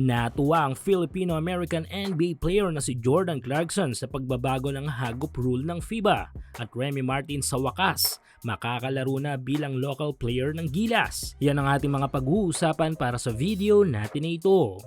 Natuwa ang Filipino-American NBA player na si Jordan Clarkson sa pagbabago ng hagop rule ng FIBA at Remy Martin sa wakas makakalaro na bilang local player ng Gilas. Yan ang ating mga pag-uusapan para sa video natin na ito.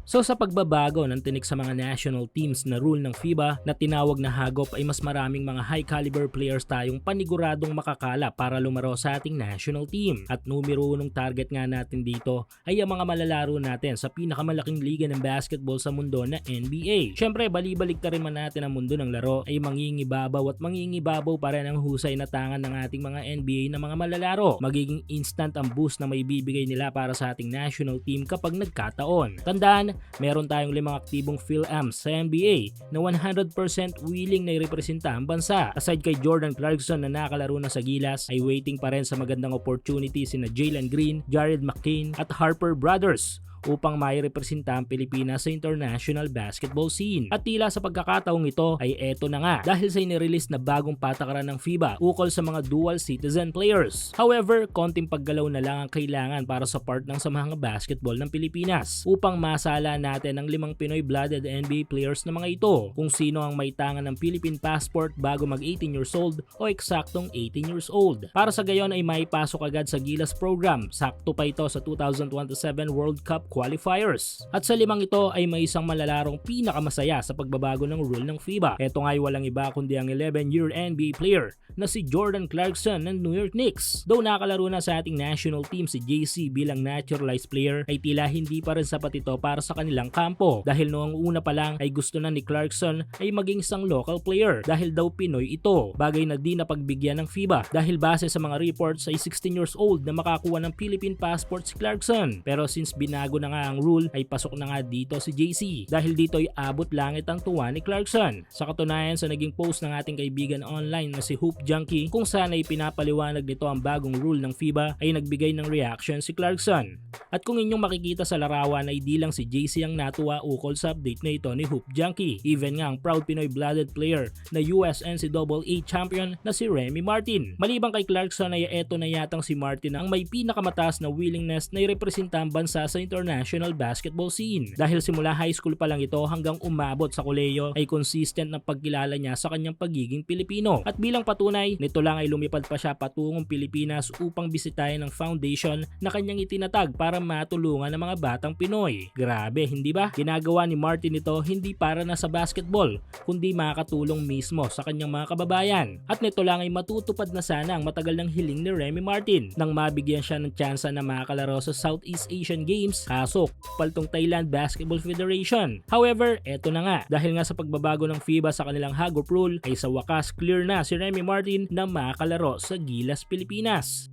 So sa pagbabago ng tinik sa mga national teams na rule ng FIBA na tinawag na hagop ay mas maraming mga high caliber players tayong paniguradong makakala para lumaro sa ating national team. At numero 1 target nga natin dito ay ang mga malalaro natin sa pinakamalaking liga ng basketball sa mundo na NBA. Syempre balibalik ta rin man natin ang mundo ng laro ay mangingibabaw pa rin ang husay na tangan ng ating mga NBA na mga malalaro. Magiging instant ang boost na may bibigay nila para sa ating national team kapag nagkataon. Tandaan, meron tayong 5 aktibong PhilAms sa NBA na 100% willing na irepresenta ang bansa. Aside kay Jordan Clarkson na nakalaro na sa Gilas, ay waiting pa rin sa magandang opportunity sina Jalen Green, Jared McCain at Harper Brothers upang mairepresenta ang Pilipinas sa international basketball scene. At tila sa pagkakataong ito ay eto na nga dahil sa inirelease na bagong patakaran ng FIBA ukol sa mga dual citizen players. However, konting paggalaw na lang ang kailangan para sa part ng samahang basketball ng Pilipinas upang masala natin ang 5 Pinoy-blooded NBA players na mga ito kung sino ang may tangan ng Philippine passport bago mag 18 years old o eksaktong 18 years old. Para sa gayon ay maipasok agad sa Gilas program. Sakto pa ito sa 2027 World Cup qualifiers. At sa 5 ito ay may isang malalarong pinakamasaya sa pagbabago ng rule ng FIBA. Ito nga ay walang iba kundi ang 11-year NBA player na si Jordan Clarkson ng New York Knicks. Though nakalaro na sa ating national team si JC bilang naturalized player, ay tila hindi pa rin sapat ito para sa kanilang kampo dahil noong una pa lang ay gusto na ni Clarkson ay maging isang local player dahil daw Pinoy ito. Bagay na di napagbigyan ng FIBA dahil base sa mga reports ay 16 years old na makakuha ng Philippine passport si Clarkson. Pero since binago na nga ang rule ay pasok na nga dito si JC dahil dito ay abot langit ang tuwa ni Clarkson. Sa katunayan sa naging post ng ating kaibigan online na si Hoop Junkie kung saan ay pinapaliwanag nito ang bagong rule ng FIBA ay nagbigay ng reaction si Clarkson. At kung inyong makikita sa larawan ay di lang si JC ang natuwa ukol sa update na ito ni Hoop Junkie. Even nga ang proud Pinoy-blooded player na US NCAA champion na si Remy Martin. Maliban kay Clarkson ay eto na yatang si Martin ang may pinakamataas na willingness na irepresenta ang bansa sa international basketball scene. Dahil simula high school pa lang ito hanggang umabot sa kolehiyo ay consistent na pagkilala niya sa kanyang pagiging Pilipino. At bilang patunay, nito lang ay lumipad pa siya patungong Pilipinas upang bisitahin ang foundation na kanyang itinatag para matulungan ang mga batang Pinoy. Grabe, hindi ba? Ginagawa ni Martin ito hindi para na sa basketball, kundi makakatulong mismo sa kanyang mga kababayan. At nito lang ay matutupad na sana ang matagal ng hiling ni Remy Martin nang mabigyan siya ng tsansa na makakalaro sa Southeast Asian Games, kaso paltong Thailand Basketball Federation. However, eto na nga, dahil nga sa pagbabago ng FIBA sa kanilang hagop rule ay sa wakas clear na si Remy Martin na makakalaro sa Gilas Pilipinas.